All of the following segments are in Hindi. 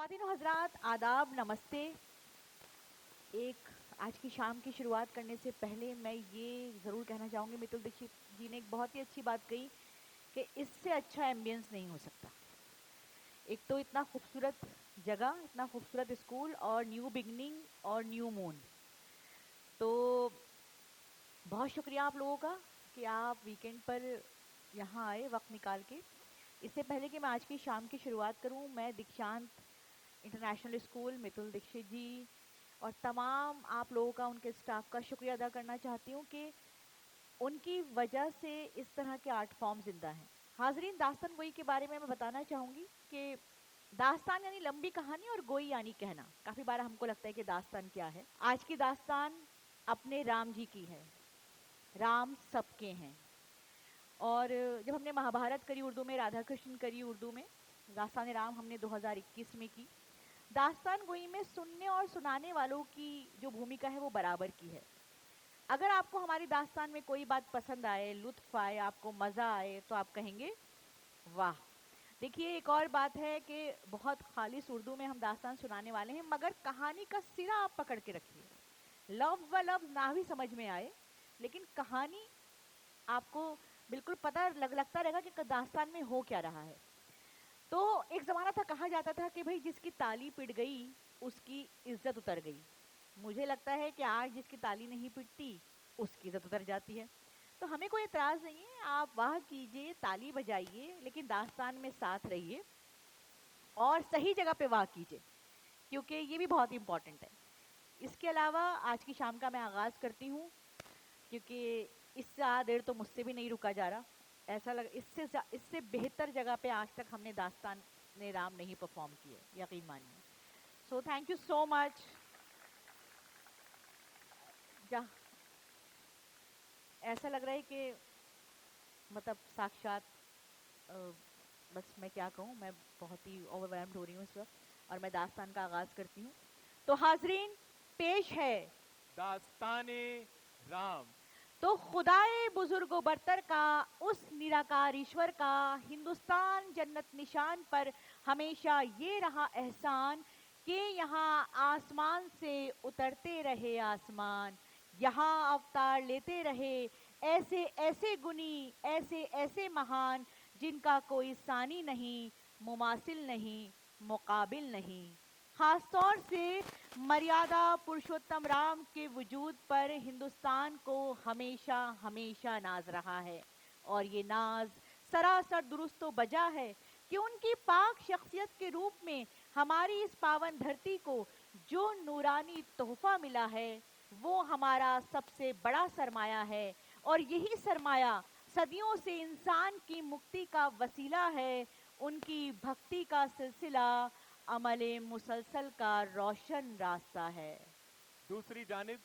ख्वातीन हजरात आदाब नमस्ते। एक आज की शाम की शुरुआत करने से पहले मैं ये ज़रूर कहना चाहूँगी, मितुल दीक्षित जी ने एक बहुत ही अच्छी बात कही कि इससे अच्छा एम्बियंस नहीं हो सकता। एक तो इतना खूबसूरत जगह, इतना खूबसूरत स्कूल और न्यू बिगनिंग और न्यू मून। तो बहुत शुक्रिया आप लोगों का कि आप वीकेंड पर यहाँ आए वक्त निकाल के। इससे पहले कि मैं आज की शाम की शुरुआत करूँ, मैं दीक्षांत इंटरनेशनल स्कूल, मितुल दीक्षित जी और तमाम आप लोगों का, उनके स्टाफ का शुक्रिया अदा करना चाहती हूँ कि उनकी वजह से इस तरह के आर्ट फॉर्म जिंदा हैं। हाजरीन, दास्तान गोई के बारे में मैं बताना चाहूँगी कि दास्तान यानी लंबी कहानी और गोई यानी कहना। काफ़ी बार हमको लगता है कि दास्तान क्या है। आज की दास्तान अपने राम जी की है। राम सबके हैं। और जब हमने महाभारत करी उर्दू में, राधा कृष्ण करी उर्दू में, दास्तान राम हमने 2021 में की। दास्तान गोई में सुनने और सुनाने वालों की जो भूमिका है वो बराबर की है। अगर आपको हमारी दास्तान में कोई बात पसंद आए, लुत्फ आए, आपको मज़ा आए, तो आप कहेंगे वाह। देखिए, एक और बात है कि बहुत खालिस उर्दू में हम दास्तान सुनाने वाले हैं, मगर कहानी का सिरा आप पकड़ के रखिए। लफ्ज़ व लफ्ज़ ना भी समझ में आए, लेकिन कहानी आपको बिल्कुल पता लगता रहेगा कि दास्तान में हो क्या रहा है। तो एक ज़माना था, कहा जाता था कि भाई जिसकी ताली पिट गई उसकी इज्जत उतर गई। मुझे लगता है कि आज जिसकी ताली नहीं पिटती उसकी इज्जत उतर जाती है। तो हमें कोई एतराज़ नहीं है, आप वाह कीजिए, ताली बजाइए, लेकिन दास्तान में साथ रहिए और सही जगह पे वाह कीजिए, क्योंकि ये भी बहुत इम्पॉर्टेंट है। इसके अलावा आज की शाम का मैं आगाज़ करती हूँ, क्योंकि इससे ज़्यादा देर तो मुझसे भी नहीं रुका जा रहा। ऐसा लग इससे बेहतर जगह पे आज तक हमने दास्तान ने राम नहीं परफॉर्म किए, यकीन मानिए। So thank you so much. ऐसा लग रहा है कि मतलब साक्षात बस मैं क्या कहूँ, मैं बहुत ही ओवरवेल्म्ड हो रही हूँ इस वक्त, और मैं दास्तान का आगाज़ करती हूँ। तो हाजरीन, पेश है दास्ताने राम। तो खुदाए बुजुर्ग बरतर का, उस निराकार ईश्वर का हिंदुस्तान जन्नत निशान पर हमेशा ये रहा एहसान कि यहाँ आसमान से उतरते रहे आसमान, यहाँ अवतार लेते रहे ऐसे ऐसे गुनी, ऐसे ऐसे महान, जिनका कोई सानी नहीं, मुमासिल नहीं, मुकाबिल नहीं। खासतौर से मर्यादा पुरुषोत्तम राम के वजूद पर हिंदुस्तान को हमेशा हमेशा नाज रहा है, और ये नाज सरासर दुरुस्त व बजा है कि उनकी पाक शख्सियत के रूप में हमारी इस पावन धरती को जो नूरानी तोहफा मिला है वो हमारा सबसे बड़ा सरमाया है, और यही सरमाया सदियों से इंसान की मुक्ति का वसीला है। उनकी भक्ति का सिलसिला अमले मुसलसल का रोशन रास्ता है। दूसरी जानिब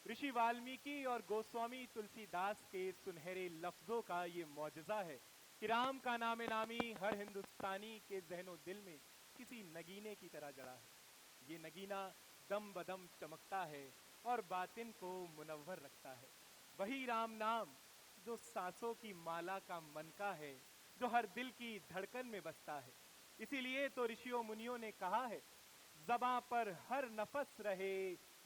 ऋषि वाल्मीकि और गोस्वामी तुलसीदास के सुनहरे लफ्जों का ये मौजज़ा है कि राम का नाम नामी हर हिंदुस्तानी के जहनो दिल में किसी नगीने की तरह जड़ा है। ये नगीना दम बदम चमकता है और बातिन को मुनव्वर रखता है। वही राम नाम जो सांसों की माला का मनका है, जो हर दिल की धड़कन में बसता है। इसीलिए तो ऋषियों मुनियों ने कहा है, ज़बां पर हर नफस रहे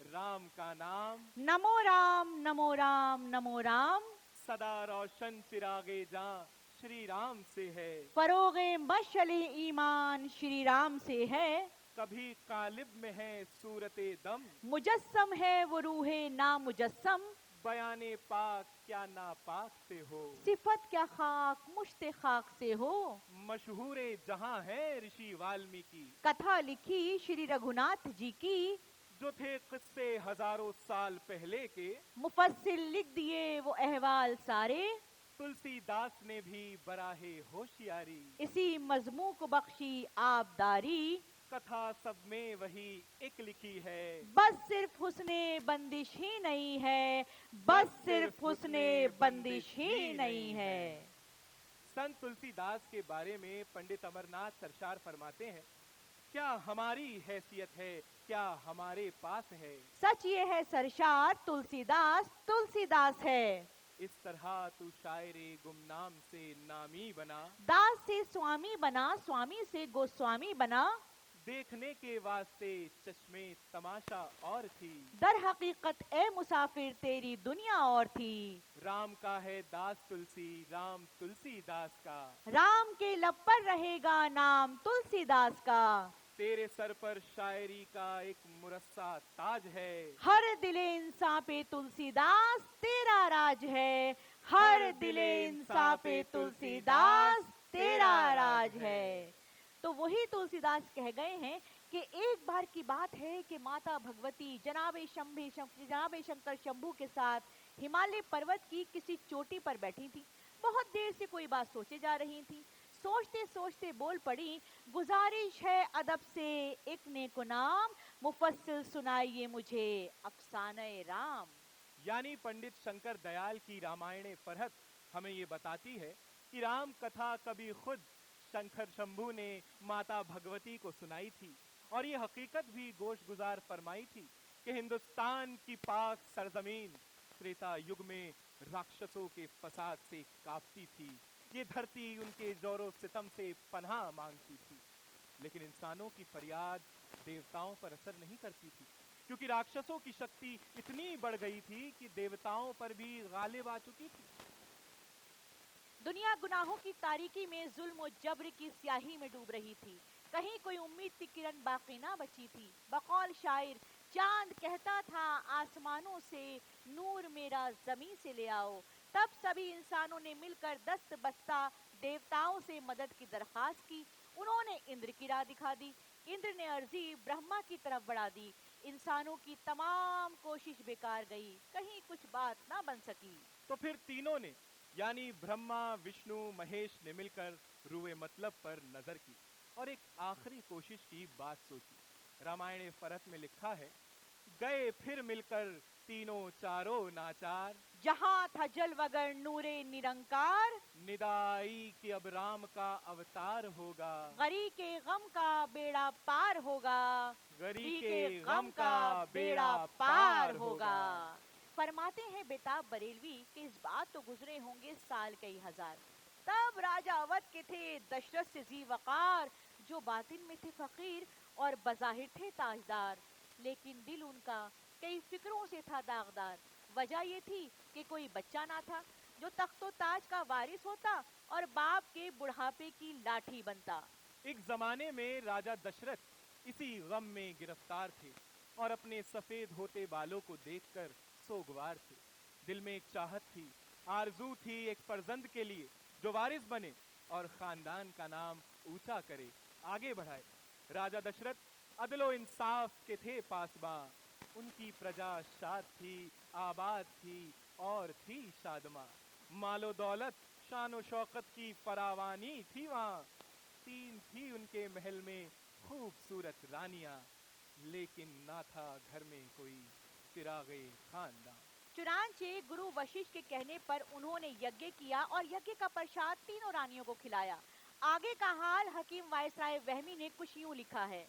राम का नाम। नमो राम नमो राम नमो राम। सदा रोशन चिरागे जां श्री राम से है। फरोगे मशले ईमान श्री राम से है। कभी कालिब में है सूरते दम, मुजस्सम है वो रूहे ना मुजस्सम। बयाने पाक क्या नापाक से हो। सिफत क्या खाक मुश्ते खाक से हो। मशहूरे जहां है ऋषि वाल्मीकि, कथा लिखी श्री रघुनाथ जी की, जो थे किस्से हजारों साल पहले के। मुफस्सिल लिख दिए वो अहवाल सारे, तुलसीदास ने भी बराहे होशियारी। इसी मजमू को बख्शी आबदारी, कथा सब में वही एक लिखी है। बस सिर्फ हुस्ने बंदिश ही नहीं है, बस सिर्फ हुस्ने बंदिश ही नहीं है। संत तुलसीदास के बारे में पंडित अमरनाथ सरशार फरमाते हैं, क्या हमारी हैसियत है, क्या हमारे पास है। सच ये है सरशार, तुलसीदास तुलसीदास है। इस तरह तू शायरे गुमनाम से नामी बना, दास से स्वामी बना, स्वामी से गोस्वामी बना। देखने के वास्ते चश्मे तमाशा और थी। दर हकीकत ए मुसाफिर तेरी दुनिया और थी। राम का है दास तुलसी, राम तुलसीदास का। राम के लब पर रहेगा नाम तुलसीदास का। तेरे सर पर शायरी का एक मुरस्सा ताज है। हर दिले इंसान पे तुलसीदास तेरा राज है। हर दिले इंसान पे तुलसीदास तेरा राज है। तो वही तुलसीदास कह गए हैं कि एक बार की बात है कि माता भगवती जनाबे शंकर शंभू के साथ हिमालय पर्वत की किसी चोटी पर बैठी थी। बहुत देर से कोई बात सोचे जा रही थी। सोचते सोचते बोल पड़ी, गुजारिश है अदब से एक नेको नाम, मुफस्सिल सुनाइए मुझे अफसाने राम। यानी पंडित शंकर दयाल की रामायण फरहत हमें ये बताती है कि राम कथा कभी खुद शंकर शंभू ने माता भगवती को सुनाई थी, और ये हकीकत भी गोशगुजार फरमाई थी कि हिंदुस्तान की पाक सरजमीन त्रेता युग में राक्षसों के फसाद से कांपती थी। ये धरती उनके जोरों सितम से पनाह मांगती थी। लेकिन इंसानों की फरियाद देवताओं पर असर नहीं करती थी, क्योंकि राक्षसों की शक्ति इतनी बढ़ गई थी कि देवताओं पर भी गालिब आ चुकी थी। दुनिया गुनाहों की तारीकी में जुल्म और जब्र की स्याही में डूब रही थी। कहीं कोई उम्मीद की किरण बाकी ना बची थी। बकौल शायर, चांद कहता था आसमानों से, नूर मेरा जमीन से ले आओ। तब सभी इंसानों ने मिलकर दस्त बस्ता देवताओं से मदद की दरखास्त की। उन्होंने इंद्र की राह दिखा दी। इंद्र ने अर्जी ब्रह्मा की तरफ बढ़ा दी। इंसानों की तमाम कोशिश बेकार गई, कहीं कुछ बात ना बन सकी। तो फिर तीनों ने, यानी ब्रह्मा विष्णु महेश ने मिलकर रुए मतलब पर नजर की और एक आखिरी कोशिश की बात सोची। रामायण फरहत में लिखा है, गए फिर मिलकर तीनों चारों नाचार, जहां था जल वगर नूरे निरंकार, निदाई कि अब राम का अवतार होगा, गरी के गम का बेड़ा पार होगा। गरी गरी के के गम गम का का बेड़ा बेड़ा पार पार होगा। होगा। फरमाते हैं बेताब बरेलवी कि इस बात तो गुजरे होंगे साल कई हजार। तब राजा अवध के थे दशरथ से जी वकार, जो बातिन में थे फकीर और बज़ाहिर थे ताजदार। लेकिन दिल उनका कई फिक्रों से था दागदार। वजह ये थी कि कोई बच्चा ना था जो तख्तो ताज का वारिस होता और बाप के बुढ़ापे की लाठी बनता। एक जमाने में राजा दशरथ इसी गम में गिरफ्तार थे और अपने सफेद होते बालों को देखकर सोगवार थे। दिल में एक चाहत थी, आरजू थी एक फर्जंद के लिए जो वारिस बने और खानदान का नाम ऊंचा करे, आगे बढ़ाए। राजा दशरथ अदलो इंसाफ के थे पासबां, उनकी प्रजा शाद थी, आबाद थी और थी शादमा। मालो दौलत शानो शौकत की फरावानी थी वहाँ। तीन थी उनके महल में खूबसूरत रानियां, लेकिन ना था घर में कोई चिरागे खानदान। चुनांचे गुरु वशिष्ठ के कहने पर उन्होंने यज्ञ किया और यज्ञ का प्रसाद तीनों रानियों को खिलाया। आगे का हाल हकीम वायसराय वहमी ने कुछ यूं लिखा है,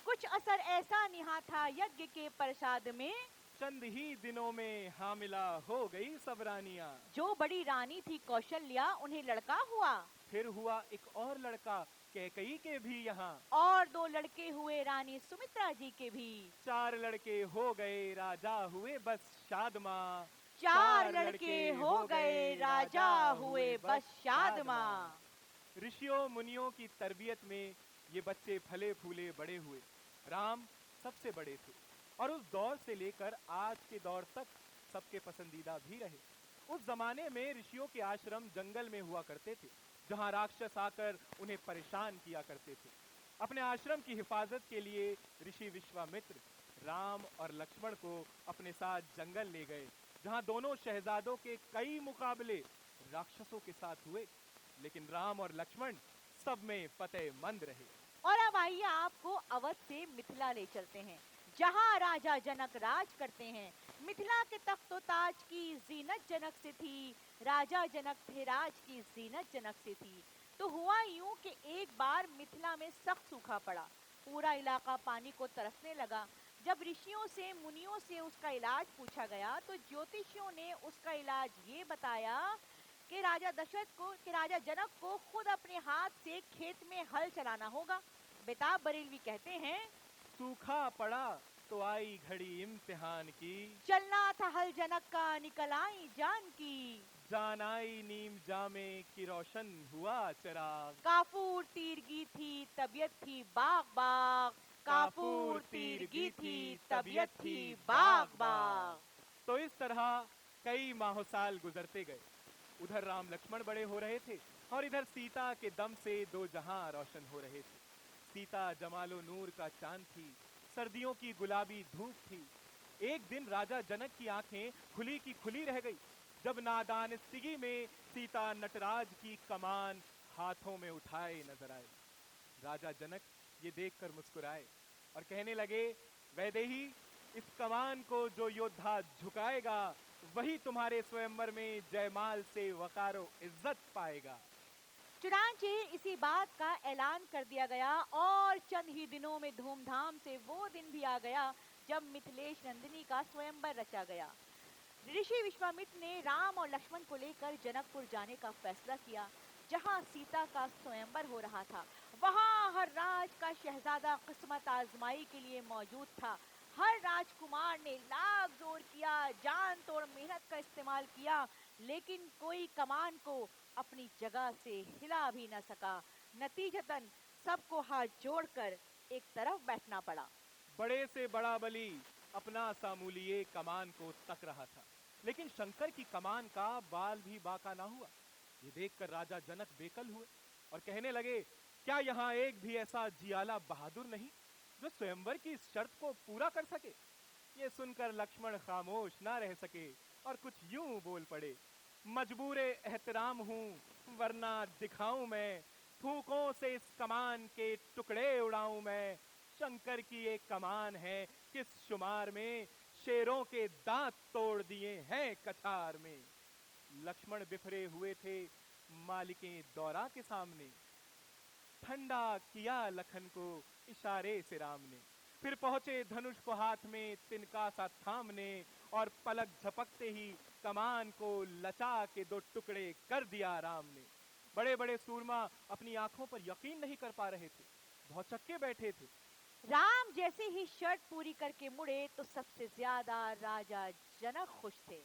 कुछ असर ऐसा निहा था यज्ञ के प्रसाद में, चंद ही दिनों में हामिला हो गई सब रानियां। जो बड़ी रानी थी कौशल्या उन्हें लड़का हुआ, फिर हुआ एक और लड़का कैकई के भी यहाँ। और दो लड़के हुए रानी सुमित्रा जी के भी। चार लड़के हो गए राजा हुए बस शादमा। चार लड़के हो गए राजा हुए बस शादमा। ऋषियों मुनियों की तरबियत में ये बच्चे फले फूले बड़े हुए। राम सबसे बड़े थे और उस दौर से लेकर आज के दौर तक सबके पसंदीदा भी रहे। उस जमाने में ऋषियों के आश्रम जंगल में हुआ करते थे, जहां राक्षस आकर उन्हें परेशान किया करते थे। अपने आश्रम की हिफाजत के लिए ऋषि विश्वामित्र राम और लक्ष्मण को अपने साथ जंगल ले गए, जहां दोनों शहजादों के कई मुकाबले राक्षसों के साथ हुए, लेकिन राम और लक्ष्मण सब में फतेहमंद रहे। और अब आइए आपको अवध से मिथिला ले चलते हैं, जहां राजा जनक राज करते हैं। मिथिला के तख्तो ताज की जीनत जनक से थी, राजा जनक थे राज की जीनत जनक से थी। तो हुआ यूं कि एक बार मिथिला में सख्त सूखा पड़ा, पूरा इलाका पानी को तरसने लगा। जब ऋषियों से मुनियों से उसका इलाज पूछा गया तो ज्योतिषियों ने उसका इलाज ये बताया कि राजा जनक को खुद अपने हाथ से खेत में हल चलाना होगा। बेताब बरेलवी कहते हैं, सूखा पड़ा तो आई घड़ी इम्तिहान की, चलना था हल जनक का निकल आई जान की, जान आई नीम जामे की रोशन हुआ चिराग, काफूर तीरगी थी तबीयत थी बाग बाग, काफूर तीरगी थी तबीयत थी बाग बाग। तो इस तरह कई माह साल गुजरते गए। उधर राम लक्ष्मण बड़े हो रहे थे और इधर सीता के दम से दो जहां रोशन हो रहे थे। सीता जमालो नूर का चांद थी, सर्दियों की गुलाबी धूप थी। एक दिन राजा जनक की आंखें खुली की खुली रह गई जब नादानस्तगी में सीता नटराज की कमान हाथों में उठाए नजर आए। राजा जनक ये देखकर मुस्कुराए और कहने लगे, वैदेही, इस कमान को जो योद्धा झुकाएगा वही तुम्हारे स्वयंवर में जयमाल से वकारो इज्जत पाएगा। चुनांचे इसी बात का ऐलान कर दिया गया और चंद ही दिनों में धूमधाम से वो दिन भी आ गया जब मिथिलेश नंदिनी का स्वयंवर रचा गया। ऋषि विश्वामित्र ने राम और लक्ष्मण को लेकर जनकपुर जाने का फैसला किया। जहां सीता का स्वयंवर हो रहा था वहां हर राज का शहजादा किस्मत आजमाई के लिए मौजूद था। हर राजकुमार ने लाख जोर किया, जान तोड़ मेहनत का इस्तेमाल किया, लेकिन कोई कमान को अपनी जगह से हिला भी न सका। नतीजतन सबको हाथ जोड़कर एक तरफ बैठना पड़ा। बड़े से बड़ा बली अपना सामूलिये कमान को तक रहा था, लेकिन शंकर की कमान का बाल भी बाका ना हुआ। ये देखकर राजा जनक बेकल हुए और कहने लगे, क्या यहाँ एक भी ऐसा जियाला बहादुर नहीं जो स्वयंवर की इस शर्त को पूरा कर सके? ये सुनकर लक्ष्मण खामोश ना रह सके और कुछ यूं बोल पड़े, मजबूरे एहतराम हूं वरना दिखाऊं मैं, फूकों से इस कमान के टुकड़े उड़ाऊं मैं। शंकर की एक कमान है किस शुमार में, शेरों के दांत तोड़ दिए हैं कछार में। लक्ष्मण बिफरे हुए थे मालिकें दौरा के सामने, ठंडा किया लखन को इशारे से राम ने। फिर पहुंचे धनुष को हाथ में तिनका सा थामने और पलक झपकते ही कमान को लचा के दो टुकड़े कर दिया राम ने। बड़े बड़े सूरमा अपनी आंखों पर यकीन नहीं कर पा रहे थे, भौचक्के बैठे थे। राम जैसे ही शर्त पूरी करके मुड़े तो सबसे ज्यादा राजा जनक खुश थे।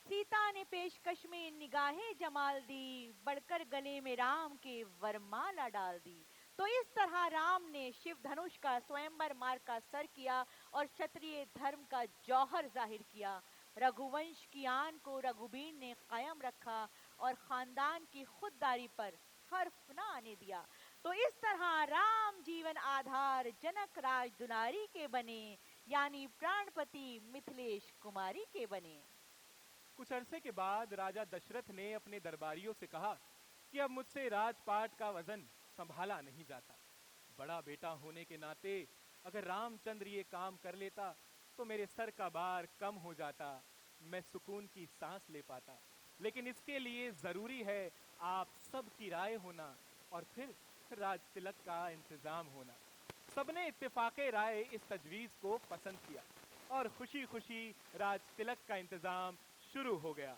सीता ने पेशकश में निगाहें जमाल दी, बढ़कर गले में राम के वरमाला डाल दी। तो इस तरह राम ने शिव धनुष का स्वयंवर मार्ग का सर किया और क्षत्रिय धर्म का जौहर जाहिर किया। रघुवंश की आन को रघुबीर ने कायम रखा और खानदान की खुददारी पर हर्फ न आने दिया। तो इस तरह राम जीवन आधार जनक राज दुलारी के बने, यानी प्राणपति मिथिलेश कुमारी के बने। कुछ अरसे के बाद राजा दशरथ ने अपने दरबारियों से कहा कि अब मुझसे राजपाट का वजन संभाला नहीं जाता। बड़ा बेटा होने के नाते अगर रामचंद्र ये काम कर लेता तो मेरे सर का भार कम हो जाता, मैं सुकून की सांस ले पाता। लेकिन इसके लिए जरूरी है आप सबकी राय होना और फिर राज तिलक का इंतजाम होना। सबने इत्तेफाके राय इस तजवीज को पसंद किया और खुशी खुशी राज तिलक का इंतजाम शुरू हो गया।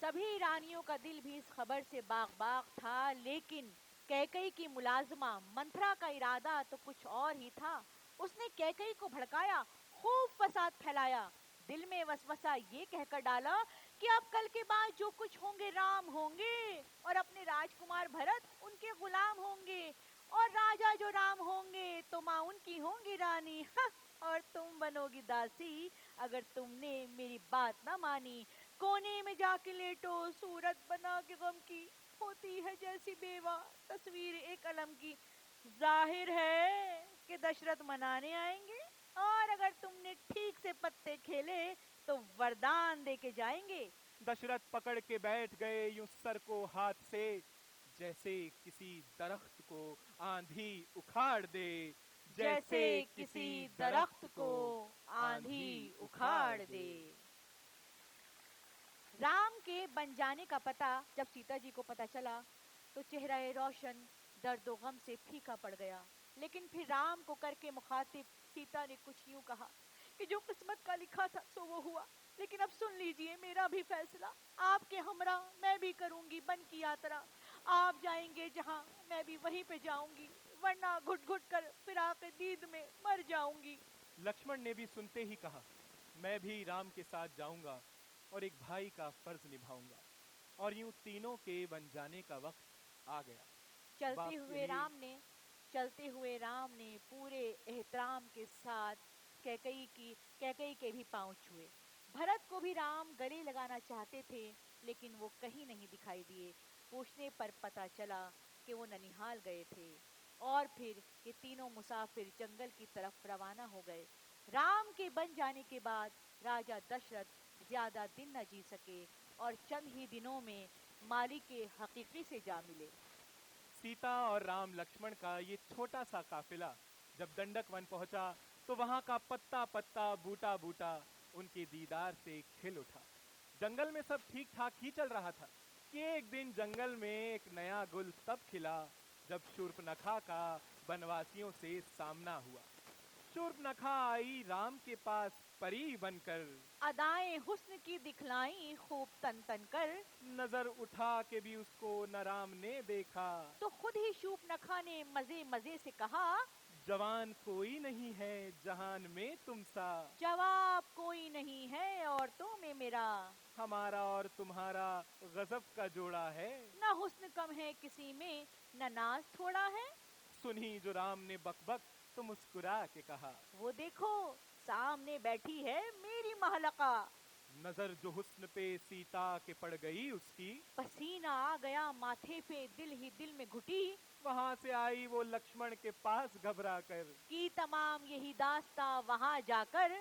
सभी रानियों का दिल भी इस खबर से बाग बाग था, लेकिन कैकई की मुलाजमा मंथरा का इरादा तो कुछ और ही था। उसने कैकई को भड़काया, खूब फसाद फैलाया, दिल में वसवसा ये कहकर डाला कि अब कल के बाद जो कुछ होंगे राम होंगे और अपने राजकुमार भरत उनके गुलाम होंगे, और राजा जो राम होंगे तो माँ उनकी होंगी रानी और तुम बनोगी दासी अगर तुमने मेरी बात ना मानी। कोने में जाके लेटो, सूरत बना के गम की, होती है जैसी बेवा तस्वीर एक अलम की। जाहिर है कि दशरथ मनाने आएंगे और अगर तुमने ठीक से पत्ते खेले तो वरदान देके जाएंगे। दशरथ पकड़ के बैठ गए यूं सर को हाथ से, जैसे किसी दरख्त को आंधी उखाड़ दे, जैसे किसी दरख्त को आंधी उखाड़ दे। राम के बन जाने का पता जब सीता जी को पता चला तो चेहरा रोशन दर्दो गम से फीका पड़ गया। लेकिन फिर राम को करके मुखातिब सीता ने कुछ यूं कहा कि जो किस्मत का लिखा था सो वो हुआ, लेकिन अब सुन लीजिए मेरा भी फैसला। आपके हमरा मैं भी करूंगी बन की यात्रा, आप जाएंगे जहां मैं भी वहीं पे जाऊंगी, वरना घुट घुट कर फिराक दीद में मर जाऊंगी। लक्ष्मण ने भी सुनते ही कहा, मैं भी राम के साथ जाऊंगा और एक भाई का फर्ज निभाऊंगा। और यूं तीनों के बन जाने का वक्त आ गया। चलते बाप हुए यही राम ने चलते हुए राम ने पूरे एहतराम के साथ कैकई के भी पांव छुए। भरत को भी राम गले लगाना चाहते थे, लेकिन वो कहीं नहीं दिखाई दिए। पूछने पर पता चला कि वो ननिहाल गए थे। और फिर ये तीनों मुसाफिर जंगल की तरफ रवाना हो गए। राम के बन जाने के बाद राजा दशरथ ज्यादा दिन न जी सके और चंद ही दिनों में माली के हकीकी से जा मिले। सीता और राम लक्ष्मण का ये छोटा सा काफिला जब दंडक वन पहुंचा तो वहां का पत्ता पत्ता बूटा बूटा उनके दीदार से खिल उठा। जंगल में सब ठीक ठाक ही चल रहा था कि एक दिन जंगल में एक नया गुल तब खिला जब शूर्पनखा का वनवासियों से सामना हुआ। शूर्पनखा आई राम के पास परी बनकर, अदाएं हुस्न की दिखलाई खूब तन तन कर। नजर उठा के भी उसको न राम ने देखा। तो खुद ही शूर्पनखा ने मजे मजे से कहा, जवान कोई नहीं है जहान में तुम सा, जवाब कोई नहीं है औरतों में मेरा। हमारा और तुम्हारा गजब का जोड़ा है। न हुस्न कम है किसी में, न नाज थोड़ा है। सुनी जो राम ने बकबक तो मुस्कुरा के कहा, वो देखो सामने बैठी है मेरी महलका। नजर जो हुस्न पे सीता के पड़ गई उसकी, पसीना आ गया माथे पे दिल ही दिल में घुटी। वहां से आई वो लक्ष्मण के पास घबरा कर। की तमाम यही दास्ता वहां जाकर।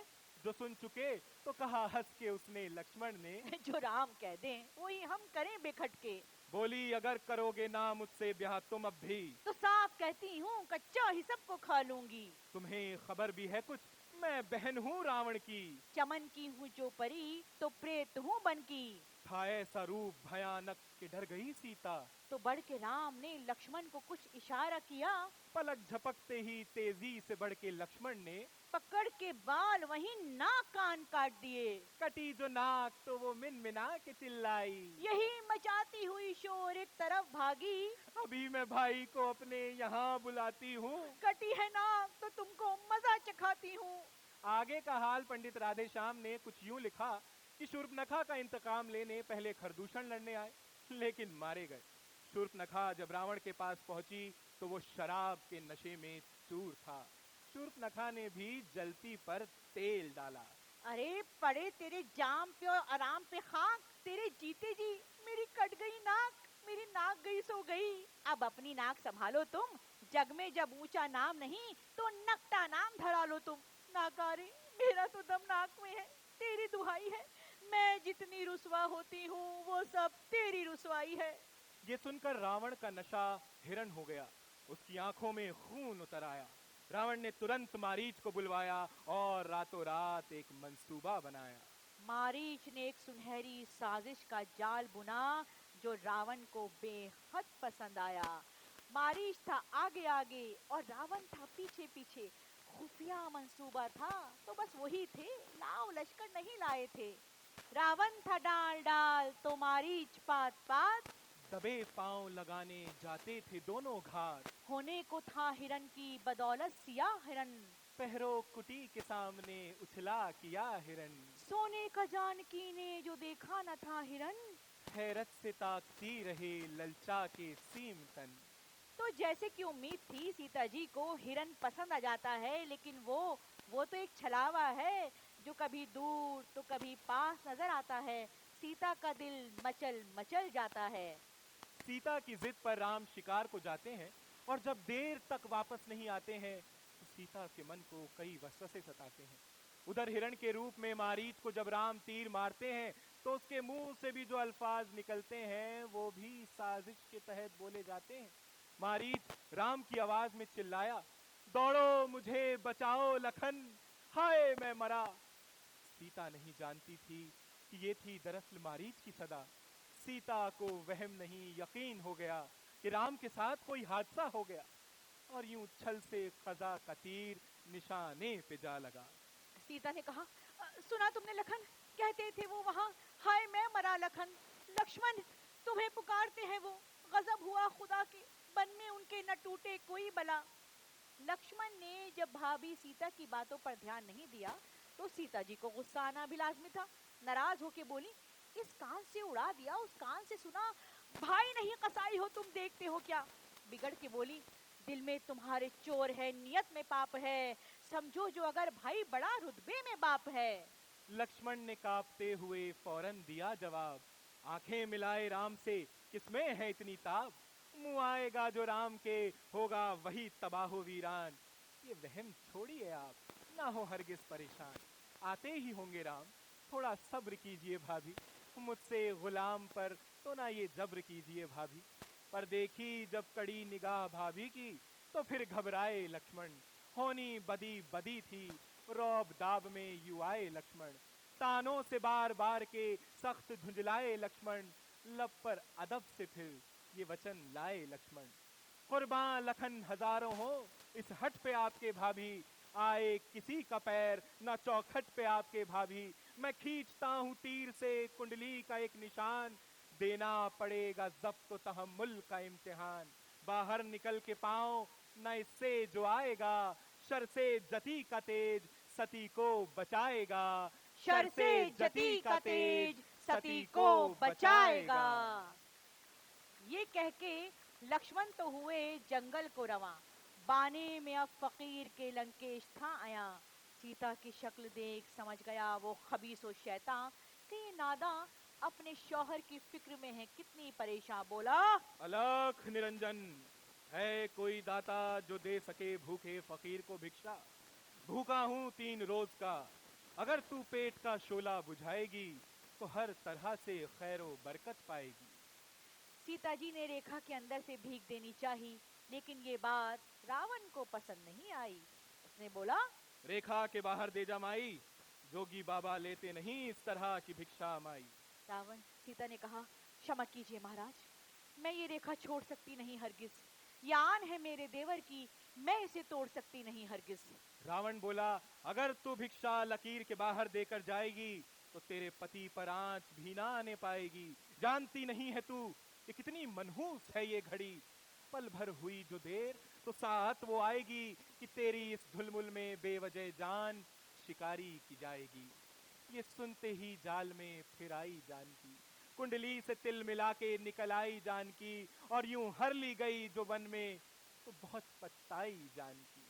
जो सुन चुके तो कहा हंस के उसने लक्ष्मण ने, जो राम कह दें वही हम करें बेखटके। बोली अगर करोगे ना मुझसे ब्याह तुम अब भी, तो साफ कहती हूँ कच्चा ही सबको खा लूंगी। तुम्हें खबर भी है कुछ, मैं बहन हूँ रावण की। चमन की हूँ जो परी तो प्रेत हूँ बन की। था ऐसा रूप भयानक कि डर गई सीता। तो बढ़ के राम ने लक्ष्मण को कुछ इशारा किया। पलक झपकते ही तेजी से बढ़ के लक्ष्मण ने पकड़ के बाल वहीं नाक कान काट दिए। कटी जो नाक तो वो मिनमिना के चिल्लाई, यही मचाती हुई शोर एक तरफ भागी। अभी मैं भाई को अपने यहाँ बुलाती हूँ। कटी है नाक तो तुमको मजा चखाती हूँ। आगे का हाल पंडित राधेश्याम ने कुछ यूं लिखा कि शूर्पनखा का इंतकाम लेने पहले खरदूषण लड़ने आए, लेकिन मारे गए। शूर्पनखा जब रावण के पास पहुंची तो वो शराब के नशे में चूर था। शूर्पनखा ने भी जलती पर तेल डाला। अरे पड़े तेरे जाम पे और आराम पे खाक, तेरे जीते जी मेरी कट गई नाक, मेरी नाक गई सो गई। अब अपनी नाक संभालो तुम, जग में जब ऊंचा नाम नहीं तो नकटा नाम धरा लो तुम। नाकारे मेरा तो दम नाक में है, तेरी दुहाई है। मैं जितनी रुसवा होती हूँ वो सब तेरी रुसवाई है। ये सुनकर रावण का नशा हिरण हो गया, उसकी आंखों में खून उतर आया। रावण ने तुरंत मारीच को बुलवाया और रातों रात एक मंसूबा बनाया। मारीच ने एक सुनहरी साजिश का जाल बुना जो रावण को बेहद पसंद आया। मारीच था आगे आगे और रावण था पीछे पीछे। खुफिया मंसूबा था तो बस वही थे, लाव लश्कर नहीं लाए थे। रावण था डाल डाल तो मारीच पात पात। दबे पांव लगाने जाते थे दोनों घाट, होने को था हिरन की बदौलत सिया हिरन। पहरो कुटी के सामने उछला किया हिरन। सोने का जानकी ने जो देखा न था हिरन। हैरत से ताकती रहे ललचा के सीम तन। तो जैसे कि उम्मीद थी सीता जी को हिरन पसंद आ जाता है, लेकिन वो तो एक छलावा है जो कभी दूर तो कभी पास नजर आता है। सीता का दिल मचल मचल जाता है। सीता की जिद पर राम शिकार को जाते हैं और जब देर तक वापस नहीं आते हैं तो सीता के मन को कई वसवसे सताते हैं। उधर हिरण के रूप में मारीच को जब राम तीर मारते हैं तो उसके मुंह से भी जो अल्फाज निकलते हैं वो भी साजिश के तहत बोले जाते हैं। मारीच राम की आवाज में चिल्लाया, दौड़ो मुझे बचाओ लखन, हाय मैं मरा। सीता नहीं जानती थी कि ये थी दरअसल मारीच की सदा। सीता को वहम नहीं यकीन हो गया कि राम के साथ कोई हादसा हो गया और यूं छल से खजा का तीर निशाने पे जा लगा। सीता ने कहा, सुना तुमने लखन, कहते थे वो वहाँ, हाय मैं मरा लखन। लक्ष्मण तुम्हें पुकारते हैं वो, गजब हुआ खुदा के, वन में उनके न टूटे कोई बला। लक्ष्मण ने जब भाभी सीता की बातों पर ध्यान नहीं दिया तो सीता जी को गुस्सा आना भी लाजमी था। नाराज होके बोली, इस कान से उड़ा दिया, उस कान से सुना, भाई नहीं कसाई हो तुम, देखते हो क्या। बिगड़ के बोली, दिल में तुम्हारे चोर है, नियत में पाप है, समझो जो अगर भाई बड़ा रुतबे में बाप है। लक्ष्मण ने कांपते हुए फौरन दिया जवाब, आंखें मिलाए राम से, किसमें है इतनी ताब। मुंह आएगा जो राम के, होगा वही तबाहो वीरान। ये वहम छोड़िए आप, ना हो हरगिज परेशान, आते ही होंगे राम, थोड़ा सब्र कीजिए भाभी। मुझसे गुलाम पर तो ना ये जब्र कीजिए भाभी। पर देखी जब कड़ी निगाह भाभी की, तो फिर घबराए लक्ष्मण। होनी बदी बदी थी, रौब दाब में यू आए लक्ष्मण। तानों से बार बार के सख्त झुंझलाए लक्ष्मण। लब पर अदब से फिर ये वचन लाए लक्ष्मण, कुर्बान लखन हजारों हो इस हट पे आपके भाभी। आए किसी का पैर न चौखट पे आपके भाभी। मैं खींचता हूँ तीर से कुंडली का एक निशान, देना पड़ेगा जब्त तहम्मुल का इम्तिहान। बाहर निकल के पाओ न इससे जो आएगा, शर से जती का तेज सती को बचाएगा। शर से जती का तेज सती को बचाएगा। ये कह के लक्ष्मण तो हुए जंगल को रवां। बाने में अब फकीर के लंकेश था आया। सीता की शक्ल देख समझ गया वो खबीसो शैतान कि ये नादा अपने शौहर की फिक्र में है, कितनी परेशान। बोला, अलख निरंजन, है कोई दाता जो दे सके भूखे फकीर को भिक्षा। भूखा हूँ 3 रोज का, अगर तू पेट का शोला बुझाएगी तो हर तरह से खैरो बरकत पाएगी। सीता जी ने रेखा के अंदर से भीख देनी चाही, लेकिन ये बात रावण को पसंद नहीं आई। उसने बोला, रेखा के बाहर दे जा माई, जोगी बाबा लेते नहीं इस तरह की भिक्षा माई। रावण। सीता ने कहा, क्षमा कीजिए महाराज, मैं ये रेखा छोड़ सकती नहीं हरगिज। ये आन है मेरे देवर की, मैं इसे तोड़ सकती नहीं हरगिज। रावण बोला, अगर तू भिक्षा लकीर के बाहर देकर जाएगी तो तेरे पति पर आंच भी ना आने पाएगी। जानती नहीं है तू कि कितनी मनहूस है ये घड़ी। पल भर हुई जो देर तो साथ वो आएगी कि तेरी इस धुलमुल में बेवजह जान शिकारी की जाएगी। ये सुनते ही जाल में फिर आई जानकी, कुंडली से तिल मिला के निकल आई जानकी। और यूं हर ली गई जो वन में तो बहुत पछताई जानकी।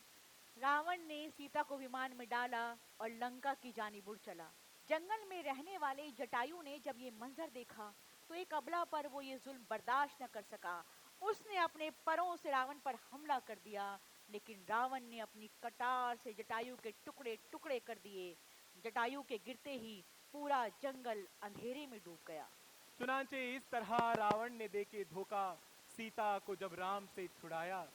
रावण ने सीता को विमान में डाला और लंका की जानिब उड़ चला। जंगल में रहने वाले जटायु ने जब ये मंजर देखा तो एक अबला पर वो ये जुल्म बर्दाश्त न कर सका। उसने अपने परों से रावण पर हमला कर दिया, लेकिन रावण ने अपनी कटार से जटायु के टुकड़े टुकड़े कर दिए। जटायु के गिरते ही पूरा जंगल अंधेरे में डूब गया। चुनाचे इस तरह रावण ने देके धोखा, सीता को जब राम से छुड़ाया,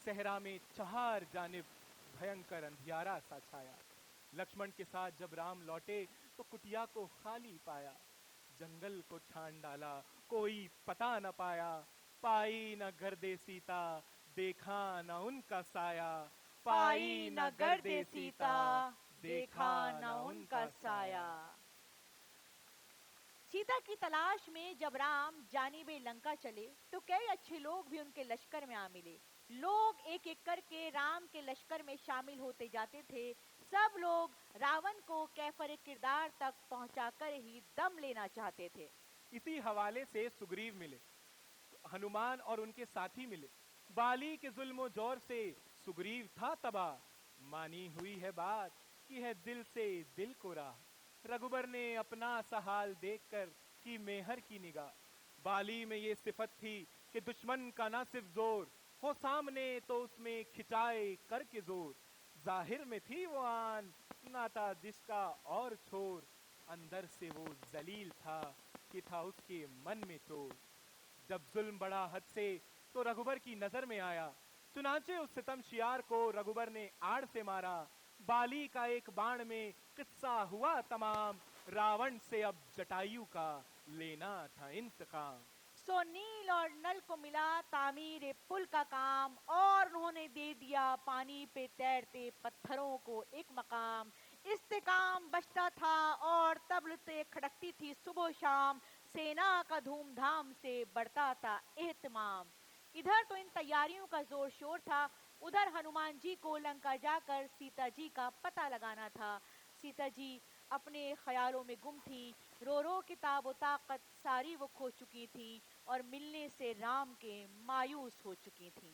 सहरा में चार जानिब भयंकर अंधियारा सा छाया। लक्ष्मण के साथ जब राम लौटे तो कुटिया को खाली पाया। जंगल को छान डाला, कोई पता न पाया। पाई न गर्दे सीता, देखा न उनका साया। पाई न गर्दे सीता, देखा न उनका साया। सीता की तलाश में जब राम जानिबे लंका चले तो कई अच्छे लोग भी उनके लश्कर में आ मिले। लोग एक एक करके राम के लश्कर में शामिल होते जाते थे। सब लोग रावण को कैफर किरदार तक पहुंचाकर ही दम लेना चाहते थे। इसी हवाले से सुग्रीव मिले, हनुमान और उनके साथी मिले। बाली के जुल्म जोर से सुग्रीव था तबाह। मानी हुई है बात कि है दिल से दिल को राह। रघुबर ने अपना सा हाल देखकर की मेहर की निगाह। बाली में ये सिफत थी कि दुश्मन का ना सिर्फ जोर हो सामने तो उसमें खिंचाए करके जोर। जाहिर में थी वो आन, नाता जिसका और छोर। अंदर से वो जलील था कि था उसके मन में चोर। जब जुल्म बड़ा हद से तो रघुबर की नजर में आया। चुनाचे उस सितमशियार को रघुबर ने आड़ से मारा। बाली का एक बाण में किस्सा हुआ तमाम। रावण से अब जटायु का लेना था इंतकाम। सो नील और नल को मिला तामीर पुल का काम, और उन्होंने दे दिया पानी पे तैरते पत्थरों को एक मकाम। इस्तेकाम बचता था और तबल से खड़कती थी सुबह शाम। सेना का धूमधाम से बढ़ता था एहतमाम। इधर तो इन तैयारियों का जोर शोर था, उधर हनुमान जी को लंका जाकर सीता जी का पता लगाना था। सीता जी अपने ख्यालों में गुम थी, रो रो के ताबो ताकत सारी वो खो चुकी थी और मिलने से राम के मायूस हो चुकी थी।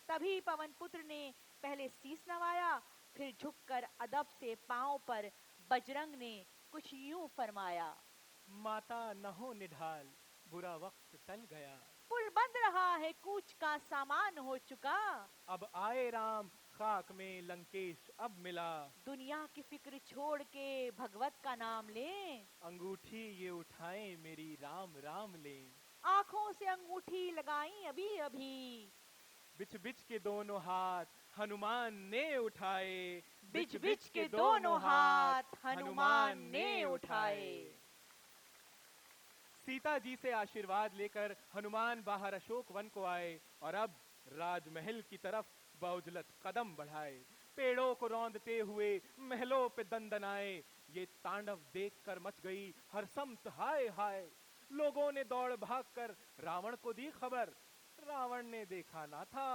तभी पवन पुत्र ने पहले शीस नवाया, फिर झुककर अदब से पांव पर बजरंग ने कुछ यूं फरमाया। माता न हो निढाल, बुरा वक्त टल गया। पुल बंद रहा है, कूच का सामान हो चुका। अब आए राम, खाक में लंकेश अब मिला। दुनिया की फिक्र छोड़ के भगवत का नाम लें। अंगूठी ये उठाएं मेरी, राम राम लें। आंखों से अंगूठी लगाई अभी अभी। बिछ बिछ के दोनों हाथ हनुमान ने उठाए। बिछ बिछ के दोनों हाथ हनुमान ने उठाए। सीता जी से आशीर्वाद लेकर हनुमान बाहर अशोक वन को आए और अब राजमहल की तरफ बहुजलत कदम बढ़ाए। पेड़ों को रौंदते हुए महलों पे दंदनाए। ये तांडव देखकर मच गई हरसमत हाय हाय। लोगों ने दौड़ भागकर रावण को दी खबर। रावण ने देखा ना था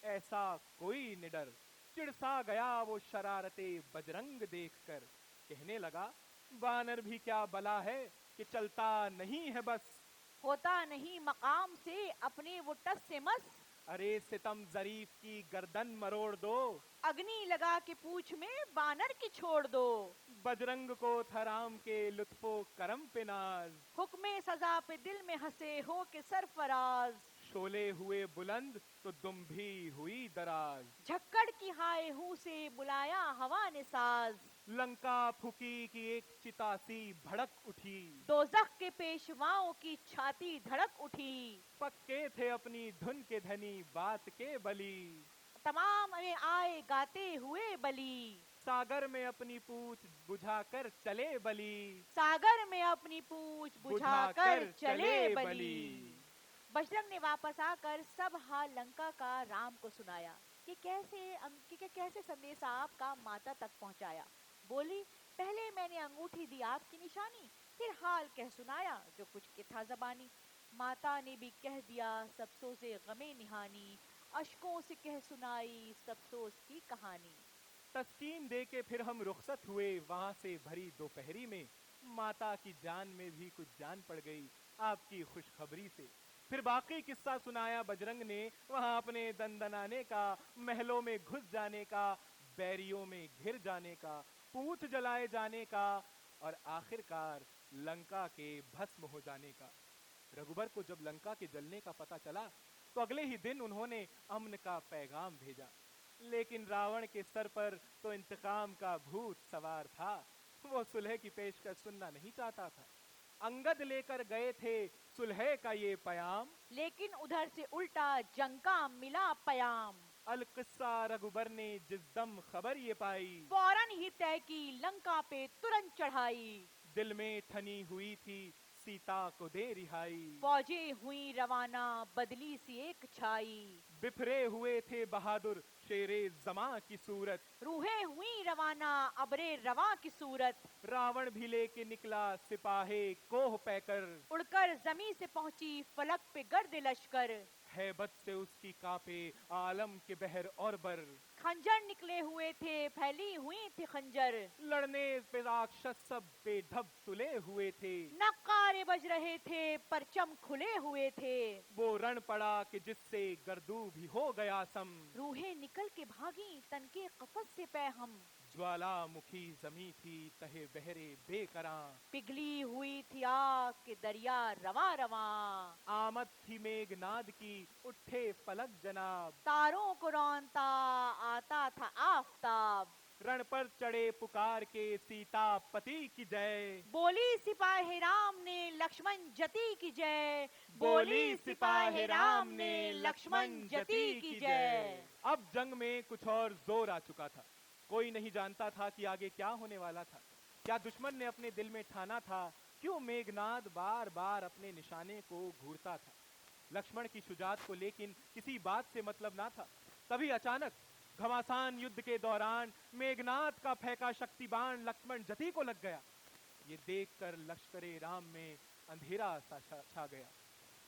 ऐसा कोई निडर। चिढ़ गया वो शरारते बजरंग देखकर। कहने लगा, बानर भी क्या बला है कि चलता नहीं है बस। होता नहीं मकाम से अपने वो टस से मस। अरे सितम जरीफ की गर्दन मरोड़ दो। अग्नि लगा के पूछ में बानर की छोड़ दो। बजरंग को था राम के लुत्फो करम पे नाज। हुक्मे सजा पे दिल में हंसे हो के सरफराज। शोले हुए बुलंद तो दुम भी हुई दराज। झक्कड़ की हाय हूँ से बुलाया हवा ने साज। लंका फुकी की एक चितासी भड़क उठी। दोजख के पेशवाओं की छाती धड़क उठी। पक्के थे अपनी धुन के धनी बात के बली। तमाम में आए गाते हुए बली। सागर में अपनी पूछ बुझाकर चले बली। सागर में अपनी पूछ बुझाकर चले बली। बजरंग ने वापस आकर सब हाल लंका का राम को सुनाया कि कैसे संदेश आपका माता तक पहुंचाया। बोली, पहले मैंने अंगूठी दी आपकी निशानी, फिर हाल कह सुनाया जो कुछ के था जबानी। माता ने भी कह दिया सब सोज़े गमे निहानी, अशकों से कह सुनाई सब सोच की कहानी। तस्कीन दे के फिर हम रुखसत हुए वहां से भरी दोपहरी में। माता की जान में भी कुछ जान पड़ गई आपकी खुशखबरी से। फिर बाकी किस्सा सुनाया बजरंग ने, वहां अपने दंदनाने का, महलों में घुस जाने का, बैरियों में घिर जाने का, पूछ जलाए जाने का और आखिरकार लंका के भस्म हो जाने का। रघुबर को जब लंका के जलने का पता चला तो अगले ही दिन उन्होंने अमन का पैगाम भेजा। लेकिन रावण के सर पर तो इंतकाम का भूत सवार था। वो सुलह की पेशकश सुनना नहीं चाहता था। अंगद लेकर गए थे सुलह का ये पयाम, लेकिन उधर से उल्टा जंग का मिला पयाम। अल किस्सा रघुबर ने जिस दम खबर ये पाई, फौरन ही तय की लंका पे तुरंत चढ़ाई। दिल में ठनी हुई थी सीता को दे रिहाई। फौजें हुई रवाना बदली सी एक छाई। बिफरे हुए थे बहादुर शेरे जमा की सूरत। रूहें हुई रवाना अबरे रवा की सूरत। रावण भी लेके निकला सिपाहे कोह पैकर। उड़कर जमी से पहुंची फलक पे गर्द लश्कर। हैबत से उसकी कापे आलम के बहर और बर। खंजर निकले हुए थे फैली हुई थी खंजर। लड़ने पे राक्षस सब बेढब तुले हुए थे। नक्कारे बज रहे थे परचम खुले हुए थे। वो रण पड़ा कि जिससे गर्दू भी हो गया सम। रूहें निकल के भागी तन के कफस से पै हम। ज्वालामुखी जमी थी तहे बहरे बेकरां। पिघली हुई थी आग के दरिया रवा रवा। आमद थी मेघनाद की उठे फलक जनाब। तारों को रौनता आता था आफताब। रण पर चढ़े पुकार के सीता पति की जय। बोली सिपाही राम ने लक्ष्मण जति की जय। बोली सिपाही राम ने लक्ष्मण जति की जय। अब जंग में कुछ और जोर आ चुका था। कोई नहीं जानता था कि आगे क्या होने वाला था। क्या दुश्मन ने अपने दिल में ठाना था? क्यों मेघनाद बार बार अपने निशाने को घूरता था? लक्ष्मण की शुजात को लेकिन किसी बात से मतलब ना था। तभी अचानक घमासान युद्ध के दौरान मेघनाद का फेंका शक्ति बाण लक्ष्मण जति को लग गया। ये देखकर लश्करे राम में अंधेरा सा छा गया।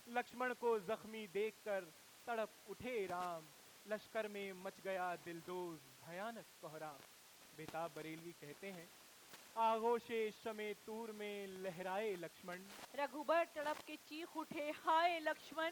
लक्ष्मण को जख्मी देखकर तड़प उठे राम, लश्कर में मच गया दिलदोज भयानक कोहराम। बेताब बरेलवी कहते हैं, आगोशे शमे तूर में लहराए लक्ष्मण, रघुबर तड़प के चीख उठे हाय लक्ष्मण,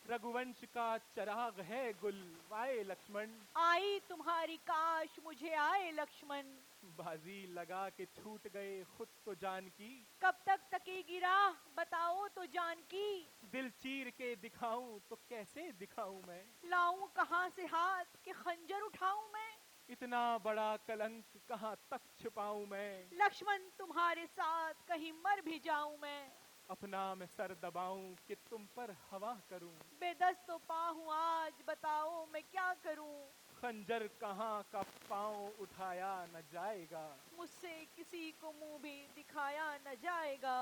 रघुवंश का चराग है गुल वाए लक्ष्मण, आई तुम्हारी काश मुझे आए लक्ष्मण, बाजी लगा के छूट गए खुद तो जान की, कब तक तकेगी राह बताओ तो जानकी, दिल चीर के दिखाऊं तो कैसे दिखाऊं मैं, लाऊं कहाँ से हाथ के खंजर उठाऊं मैं, इतना बड़ा कलंक कहाँ तक छिपाऊं मैं, लक्ष्मण तुम्हारे साथ कहीं मर भी जाऊं मैं, अपना मैं सर दबाऊं कि तुम पर हवा करूं, बेदस्त तो पाहूं आज बताओ मैं क्या करूं, खंजर कहाँ का पांव उठाया न जाएगा, मुझसे किसी को मुंह भी दिखाया न जाएगा,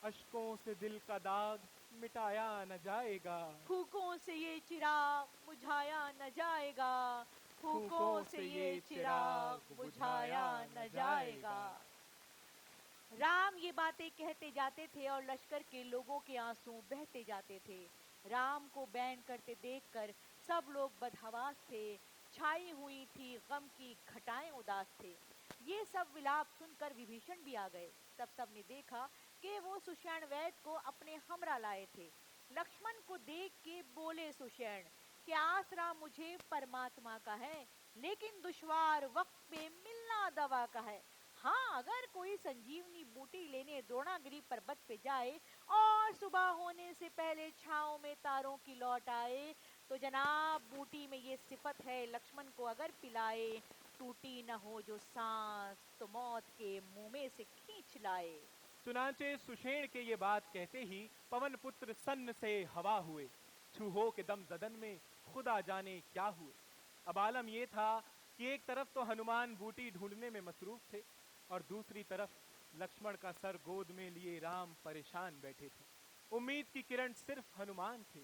अश्कों से दिल का दाग मिटाया न जाएगा, फूकों से ये चिराग बुझाया न जाएगा, फूकों से ये चिराग बुझाया न जाएगा। राम ये बातें कहते जाते थे और लश्कर के लोगों के आंसू बहते जाते थे। राम को बैन करते देखकर सब लोग बदहवास थे, छाई हुई थी गम की घटाएं उदास थे। ये सब विलाप सुनकर विभीषण भी आ गए। तब सबने देखा कि वो सुषेण वैद को अपने हमरा लाए थे। लक्ष्मण को देख के बोले सुषेण कि आसरा मुझे परमात्मा का है, लेकिन दुश्वार वक्त पे मिलना दवा का है। हाँ, अगर कोई संजीवनी बूटी लेने द्रोणागिरी पर्वत पे जाए और सुबह होने से पहले छांव में तारों की लौट आए, तो जनाब बूटी में ये सिफत है, लक्ष्मण को अगर पिलाए, टूटी न हो जो सांस तो मौत के मुंह में से खींच लाए। चुनाचे सुषेण के ये बात कहते ही पवन पुत्र सन्न से हवा हुए, छूहो के दम जदन में खुदा जाने क्या हुए। अब आलम ये था कि एक तरफ तो हनुमान बूटी ढूंढने में मसरूफ थे और दूसरी तरफ लक्ष्मण का सर गोद में लिए राम परेशान बैठे थे। उम्मीद की किरण सिर्फ हनुमान थे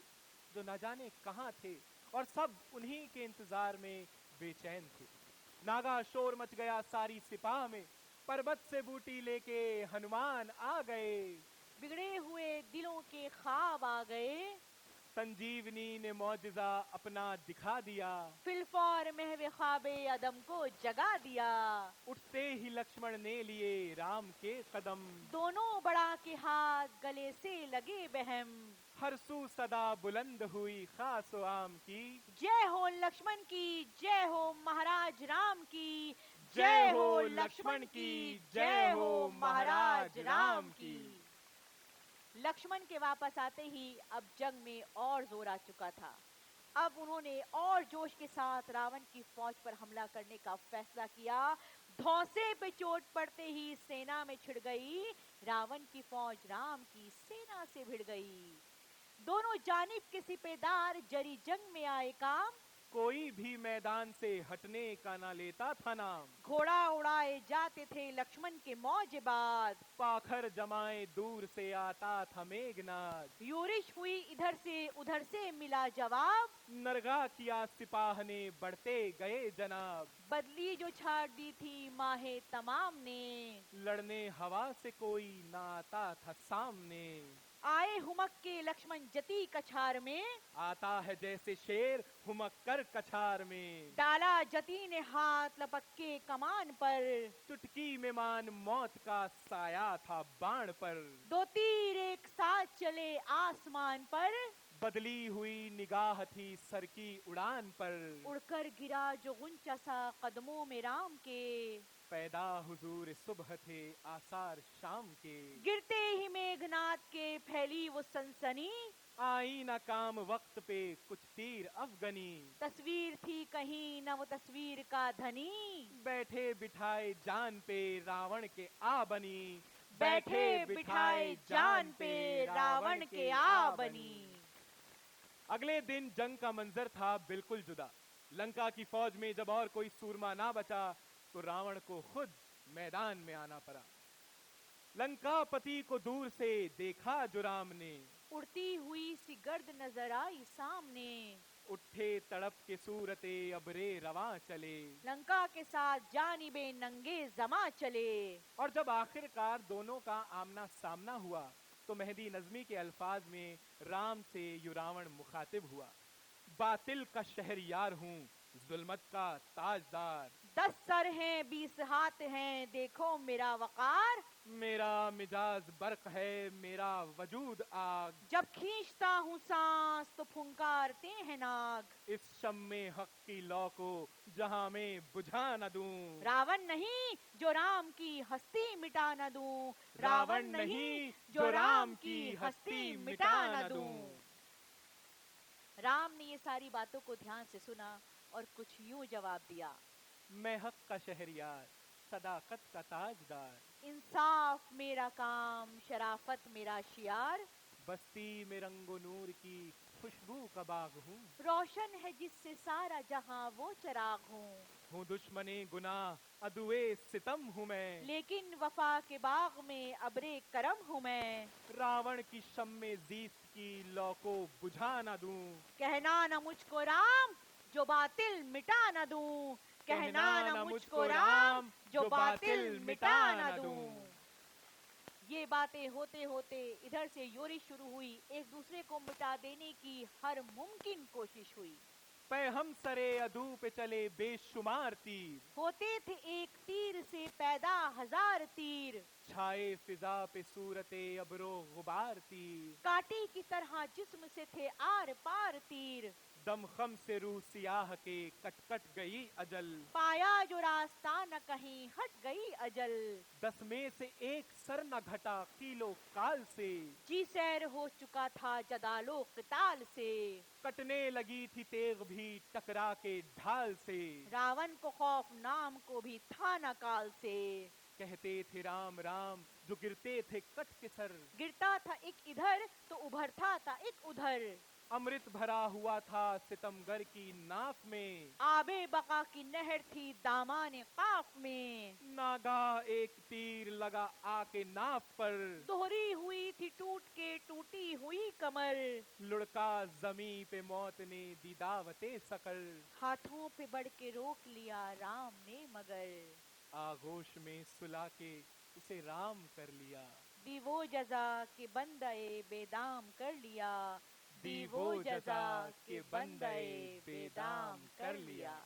जो न जाने कहां थे और सब उन्हीं के इंतजार में बेचैन थे। नागा शोर मच गया सारी सिपाह में, पर्वत से बूटी लेके हनुमान आ गए। बिगड़े हुए दिलों के ख्वाब आ गए, संजीवनी ने मौजिजा अपना दिखा दिया, फिलफौर महवे ख्वाबे अदम को जगा दिया। उठते ही लक्ष्मण ने लिए राम के कदम, दोनों बड़ा के हाथ गले से लगे बहम। हर सू सदा बुलंद हुई खास आम की, जय हो लक्ष्मण की, जय हो महाराज राम की, जय हो लक्ष्मण की, जय हो महाराज राम की। लक्ष्मण के वापस आते ही अब जंग में और जोर आ चुका था। अब उन्होंने और जोश के साथ रावण की फौज पर हमला करने का फैसला किया। धौंसे पे चोट पड़ते ही सेना में छिड़ गई, रावण की फौज राम की सेना से भिड़ गई। दोनों जानिब के सिपेदार जरी जंग में आए काम, कोई भी मैदान से हटने का ना लेता था नाम। घोड़ा उड़ाए जाते थे लक्ष्मण के मौजेबाज, पाखर जमाए दूर से आता था मेघनाद। यूरिश हुई इधर से उधर से मिला जवाब, नरगा किया सिपाह ने बढ़ते गए जनाब। बदली जो छाड़ दी थी माहे तमाम ने, लड़ने हवा से कोई ना आता था सामने। आए हुमक के लक्ष्मण जती कछार में, आता है जैसे शेर हुमक कर कछार में। डाला जती ने हाथ लपक के कमान पर, चुटकी में मान मौत का साया था बाण पर। दो तीर एक साथ चले आसमान पर, बदली हुई निगाह थी सर की उड़ान पर। उड़कर गिरा जो गुंचा सा कदमों में राम के, पैदा हुजूर सुबह थे आसार शाम के। गिरते ही मेघनाद के फैली वो सनसनी, आई न काम वक्त पे कुछ तीर अफगनी। तस्वीर थी कहीं न वो तस्वीर का धनी, बैठे बिठाए जान पे रावण के आ बनी। बैठे बिठाए जान पे रावण के आ बनी। अगले दिन जंग का मंजर था बिल्कुल जुदा। लंका की फौज में जब और कोई सूरमा ना बचा तो रावण को खुद मैदान में आना पड़ा। लंकापति को दूर से देखा जो राम ने, उड़ती हुई सी गर्द नजर आई सामने, उठे तड़प के सूरते अबरे रवा चले। लंका के साथ जानिबे नंगे जमा चले। और जब आखिरकार दोनों का आमना सामना हुआ तो मेहदी नज़मी के अल्फाज में राम से युरावण मुखातिब हुआ। बातिल का शहरयार हूँ, जुल्मत का ताजदार। 10 सर हैं 20 हाथ हैं, देखो मेरा वकार। मेरा मिजाज बर्क है, मेरा वजूद आग। जब खींचता हूँ सांस तो फुंकारते हैं नाग। इस शम्मे हक की लौ को जहां में बुझा न दूं। रावण नहीं जो राम की हस्ती मिटा न दूं। रावण नहीं जो राम की हस्ती मिटा न दूं। राम ने ये सारी बातों को ध्यान से सुना और कुछ यूं जवाब दिया। मैं हक का शहरयार, सदाकत का ताजदार। इंसाफ मेरा काम, शराफत मेरा शियार। बस्ती में रंगो नूर की खुशबू का बाग हूँ। रोशन है जिससे सारा जहां वो चिराग हूँ दुश्मने गुनाह अदुए सितम हूँ मैं। लेकिन वफा के बाग में अबरे करम हूँ मैं। रावण की शम्मे जीस्त की लौ को बुझा न दूं। कहना न मुझको राम जो बातिल मिटा न दूं। कहना न मुझको राम जो बातिल मिटा न दूं। ये बातें होते होते इधर से योरी शुरू हुई। एक दूसरे को मिटा देने की हर मुमकिन कोशिश हुई। पे हम सरे अदू पे चले बेशुमार तीर। होते थे एक तीर से पैदा 1000 तीर। छाए फिजा पे सूरते अबरो गुबार तीर। काटी की तरह जिस्म से थे आर पार तीर। दमखम से रूह सियाह के कट कट गई अजल। पाया जो रास्ता न कहीं हट गई अजल। 10 में से एक सर न घटा कीलो काल से। जी सैर हो चुका था जदालो किताल से। कटने लगी थी तेग भी टकरा के ढाल से। रावण को खौफ नाम को भी था न काल से। कहते थे राम राम जो गिरते थे कट के सर। गिरता था एक इधर तो उभरता था एक उधर। अमृत भरा हुआ था सितमगर की नाफ में। आबे बका की नहर थी दामाने काफ में। नागा एक तीर लगा आके नाफ पर। दोहरी हुई थी टूट के टूटी हुई कमर। लुढ़का जमी पे मौत ने दी दावते सकल। हाथों पे बढ़ के रोक लिया राम ने मगर। आगोश में सुला के उसे राम कर लिया। दी वो जजा के बंदे बेदाम कर लिया। दी वो जजा के बंदे बेदाम कर लिया।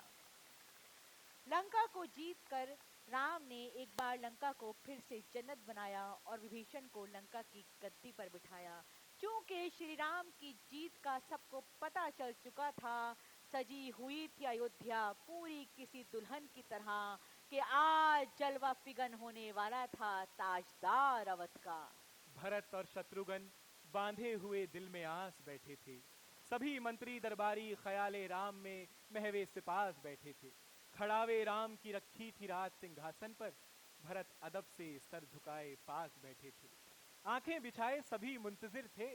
लंका को जीत कर राम ने एक बार लंका को फिर से जन्नत बनाया और विभीषण को लंका की गद्दी पर बिठाया। चूंकि श्री राम की जीत का सबको पता चल चुका था, सजी हुई थी अयोध्या पूरी किसी दुल्हन की तरह कि आज जलवा फिगन होने वाला था ताजदार अवध का। भरत और शत्रुघ्न बांधे हुए दिल में आस बैठे थे। सभी मंत्री दरबारी ख्याले राम में महवे से पास बैठे थे। खड़ावे राम की रखी थी राज सिंहासन पर। भरत अदब से सर झुकाए पास बैठे थे। आंखें बिछाए सभी मुंतजिर थे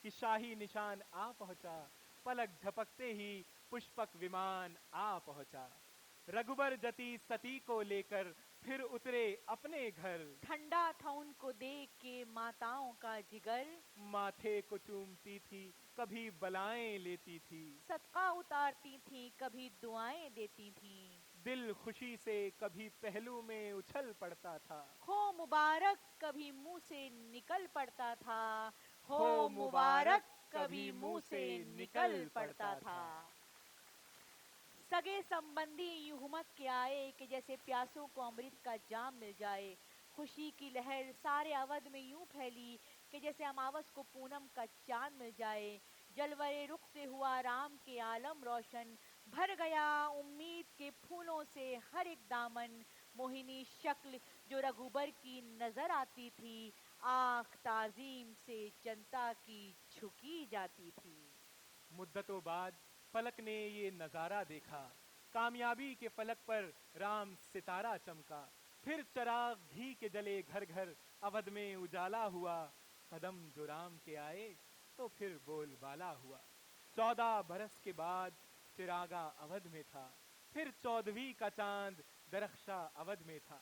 कि शाही निशान आ पहुंचा। पलक झपकते ही पुष्पक विमान आ पहुंचा। रघुबर जति सती को लेकर फिर उतरे अपने घर। ठंडा था उनको देख के माताओं का जिगर। माथे को चूमती थी कभी बलाएं लेती थी। सदका उतारती थी कभी दुआएं देती थी। दिल खुशी से कभी पहलू में उछल पड़ता था। हो मुबारक कभी मुंह से निकल पड़ता था। हो मुबारक कभी मुंह से निकल पड़ता था। सगे संबंधी यूं हुमक के आए कि जैसे प्यासों को अमृत का जाम मिल जाए। खुशी की लहर सारे अवध में यूं फैली कि जैसे अमावस को पूनम का चांद मिल जाए। जलवरे रुख से हुआ राम के आलम रोशन। भर गया उम्मीद के फूलों से हर एक दामन। मोहिनी शक्ल जो रघुबर की नजर आती थी, आँख ताजीम से जनता की झुकी जाती थी। मुद्दतों बाद फलक ने ये नजारा देखा। कामयाबी के फलक पर राम सितारा चमका। फिर चिराग घी के जले घर घर अवध में उजाला हुआ। कदम जो राम के आए तो फिर बोलबाला हुआ। 14 बरस के बाद चिरागा अवध में था। फिर 14वीं का चांद दरख्शा अवध में था।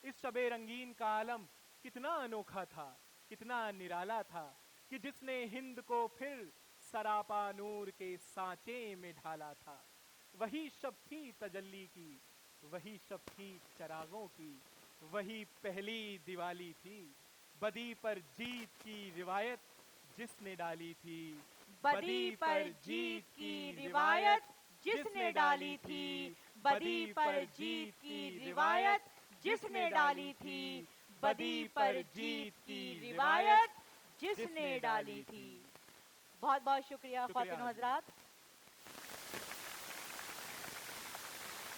इस शबे रंगीन का आलम कितना अनोखा था, कितना निराला था कि जिसने हिंद को फिर सरापा नूर के सांचे में ढाला था। वही शब थी तजल्ली की, वही शब थी चरागों की, वही पहली दिवाली थी। बदी पर जीत की रिवायत जिसने डाली थी, बदी पर जीत की रिवायत जिसने डाली थी, बदी पर जीत की रिवायत जिसने डाली थी, बदी पर जीत की रिवायत जिसने डाली थी। बहुत बहुत शुक्रिया शुक्रिया ख्वातीन हाजी। हजरात।